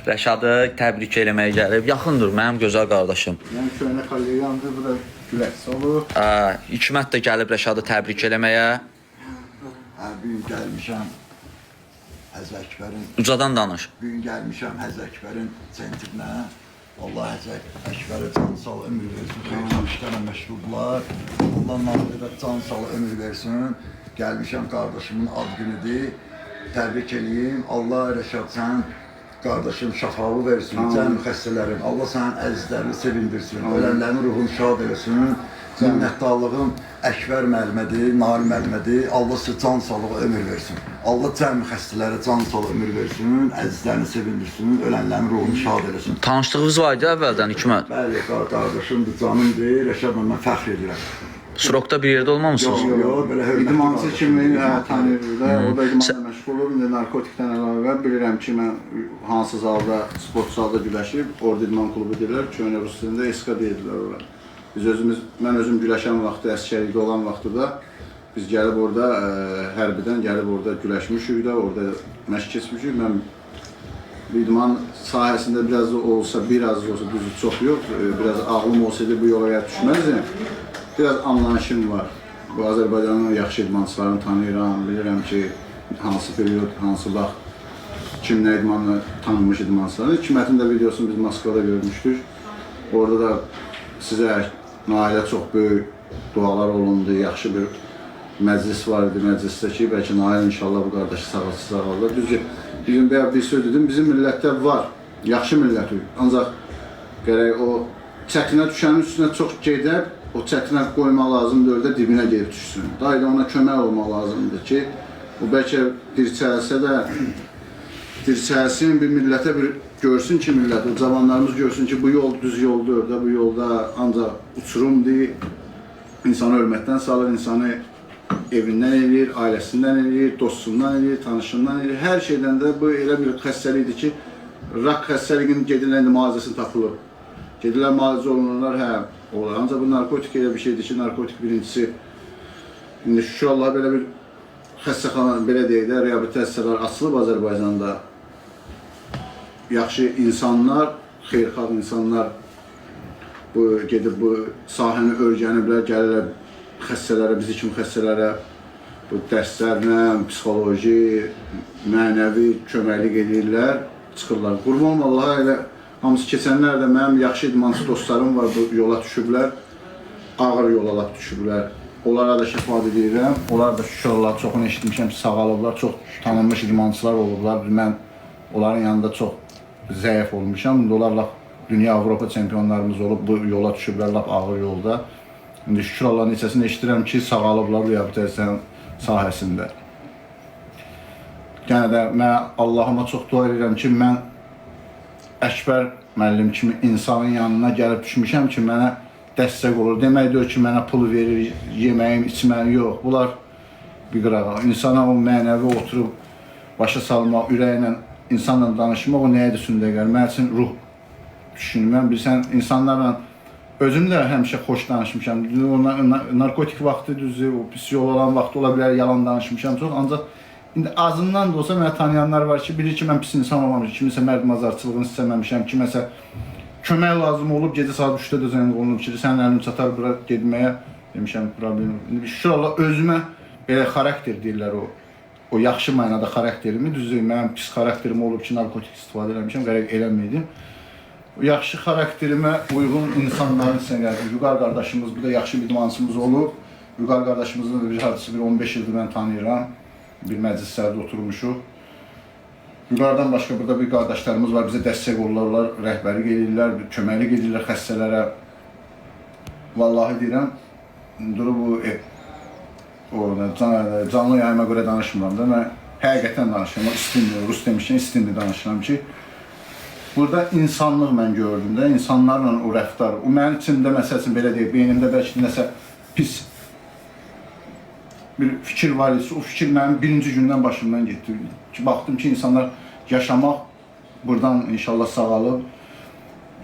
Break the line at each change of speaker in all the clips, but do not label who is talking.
Rəşadı təbrik eləməyə gəlib. Yaxındır mənim gözəl qardaşım.
Yəni köynə kollegamdır, bu da Güləş olur.
Hikmət də gəlib Rəşadı təbrik eləməyə.
Bu gün gəlmişəm Həzrət Əkbərin.
Ucadan danış.
Bu gün gəlmişəm Həzrət Əkbərin sentrinə. Allah Həzrət Əkbərə can sağ ömür versin. Xeyirli işlərlə məşğuldular. Allah nazirə can sağ ömür versin. Gəlmişəm qardaşımın ad günüdür. Təbrik eləyim. Allah Rəşad sən qardaşım şəfalı versin. Cəmi xəstələrin. Allah sənin əzizlərini sevindirsin. Ölənlərin ruhunu şad eləsin. Minnətdarlığım Əkbər müəllimədir, Nari müəllimədir. Allah sizə can sağlığı ömür versin. Allah cəmi xəstələrə can sağlığı ömür versin. Əzizlərini sevindirsin. Ölənlərin ruhunu şad eləsin.
Tanışdığınız var idi əvvəldən Hikmət?
Bəli, qardaşımdır, canımdır. Rəşadla mən fəxr edirəm.
Surokda bir yerdə olmamışsınız?
Yox, belə hörmətli
İdmançı kimliyi tanıyırıq da. O da idmanla
Sən-
məşğul olur. İndi narkotikdən əlavə bilirəm ki, mən hansı zalda, sport zalda güləşib, orada idman klubu deyirlər, köynə rus dilində SK deyirlər ora. Mən özüm güləşən vaxtı, əsgərlikdə olan vaxtı da biz gəlib orada, hərbidən gəlib orada güləşmişik də, orada məşq keçmişik. Mən idman sahəsində biraz da olsa, biraz da olsa, düzü çox yox, biraz ağlım olsaydı bu yola düşməzdim. Biraz anlayışım var. Bu Azərbaycanın yaxşı idmançılarını tanıyıram, bilirəm ki, hansı period, hansı vaxt, kimlə idmanla tanınmış idmançılarını. Hikmətin də videosunu biz Moskvada görmüşdük. Orada da sizə Nailə çox böyük dualar olundu, yaxşı bir məclis var idi, məclisdə ki, bəlkə Nailə inşallah bu qardaşı sağalır. Düzdür, bir söz dedim, bizim millətdə var, yaxşı millətik, ancaq gərək o çətinə düşənin üstünə çox gedər, o çətinə qoymaq lazımdır, orada dibinə gelib düşsün. Daha da ona kömək olmaq lazımdır ki, o bəlkə dirçəlsə də, dirçəlsin, bir millətə bir görsün ki, millət, o cavanlarımız görsün ki, bu yol düz yoldur da, bu yolda ancaq uçurumdur, insanı ölməkdən salır, insanı evindən eləyir, ailəsindən eləyir, dostundan eləyir, tanışından eləyir, hər şeydən də bu elə bir xəstəlikdir ki, rak xəstəliyin gedilən müalicəsini tapılır. Gedilən müalicə olunurlar, hə, olur. Ancaq bu narkotik elə bir şeydir ki, narkotik birincisi, indi şükür Allah belə bir xəstəxana, belə deyək də, reabilitasiyalar açılıb Azərbaycanda. Yaxşı insanlar, xeyirxah insanlar gedib bu sahəni öyrəniblər, gəlirlər xəstələrə, bizi kimi xəstələrə bu dərslərlə, psixoloji, mənəvi köməklik edirlər, çıxırlar. Qurban Allaha elə hamısı keçənlər də mənim yaxşı idmançı dostlarım var, bu yola düşüblər, ağır yola lap düşüblər. Onlara da şəfa edirəm, onlar da şükür Allah çoxunu eşitmişəm ki, sağalıblar, çox tanınmış idmançılar olublar. Mən onların yanında çox zəif olmuşam. Onlar lap dünya, Avropa çempionlarımız olub, bu yola düşüblər lap ağır yolda. İndi şükür Allah neçəsini eşidirəm ki, sağalıblar reabilitasiya sahəsində. Yəni də mən Allahıma çox dua edirəm ki, mən Əkbər müəllim kimi insanın yanına gəlib düşmüşəm ki, mənə dəstək olur. Demək deyir ki, mənə pul verir, yeməyim, içməyim, yox. Bunlar bir qırağa. İnsana o mənəvi oturub, başa salmaq, ürəklə, insanla danışmaq, o nəyə düşündə gəlir? Mən üçün ruh düşünməm. Bilsən, insanlarla özüm də həmişə xoş danışmışam. Narkotik vaxtı düzdür, o pis yol olan vaxtı ola bilər, yalan danışmışam çox. Ancaq indi azından da olsa mənə tanıyanlar var ki, bilir ki, mən pis insan olmamışam, kimisə mərdimazarçılığını istəməmişəm, kiməsə kömək lazım olub, gecə saat 3-də də zəng olunub ki, sənin əlin çatar bura gedməyə, demişəm, problem yok. İndi şükür Allah, özümə belə xarakter deyirlər o yaxşı mənada xarakterimi, düzdür, mənim pis xarakterim olub ki, narkotik istifadə eləmişəm, qərək eləməydim. O yaxşı xarakterimə uyğun insanların içine gəldim. Vüqar qardaşımız, bu da yaxşı bir idmançımız olub. Vüqar qardaşımızın da bir hadisi, bir 15 ildir mən tanıyıram. Bir məclislərdə oturmuşuq. Vüqardan başqa burada bir qardaşlarımız var, bizə dəstək olurlar, rəhbərlik edirlər, köməklik edirlər xəstələrə. Vallahi deyirəm, bu canlı yayıma görə danışmıram da, mən həqiqətən danışıram, istinli, rus demişkən istinli danışıram ki, burada insanlıq mən gördüm də, insanlarla o rəftar, o mənim içimdə məsəl üçün belə deyək, beynimdə bəlkə nəsə pis bir fikir var ise, o fikir mənim birinci gündən başımdan getdi. Baxdım ki, insanlar yaşamaq buradan inşallah sağalıb.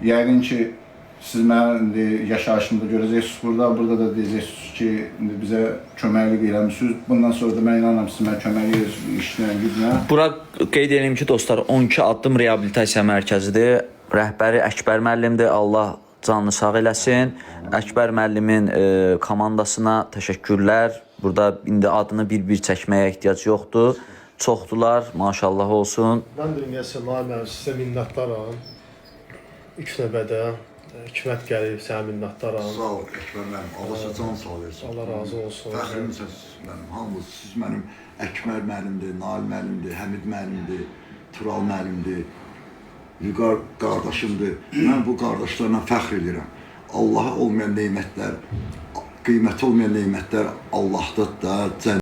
Yəqin ki, Siz mən indi yaşayışımda görəcəksiniz burada. Burada da deyəcəksiniz ki, indi bizə köməklik eləmisiniz. Bundan sonra da mən inanıram siz mənə köməklik edirsiniz işlə, güclə.
Bura qeyd edeyim ki, dostlar, 12 addım reabilitasiya mərkəzidir. Rəhbəri Əkbər müəllimdir. Allah canını sağ eləsin. Əkbər müəllimin komandasına təşəkkürlər. Burada indi adını bir-bir çəkməyə ehtiyac yoxdur. Çoxdular, maşallah olsun.
Mən ümumiyyətlə müəllim sizə minnətdaram. İlk növbədə Hikmət gəlib, sənə minnətdaram.
Sağ ol Əkbər müəllim. Allah sizə can sağ versin.
Allah razı olsun.
Fəxrimsiniz mənim. Hamınız siz mənim Əkbər müəllimdir, Nail müəllimdir, Həmid müəllimdir, Tural müəllimdir, Vüqar qardaşımdır. Mən bu qardaşlarla fəxr edirəm. Allaha olmayan nemətlər, qiyməti olmayan nemətlər Allahdadır da.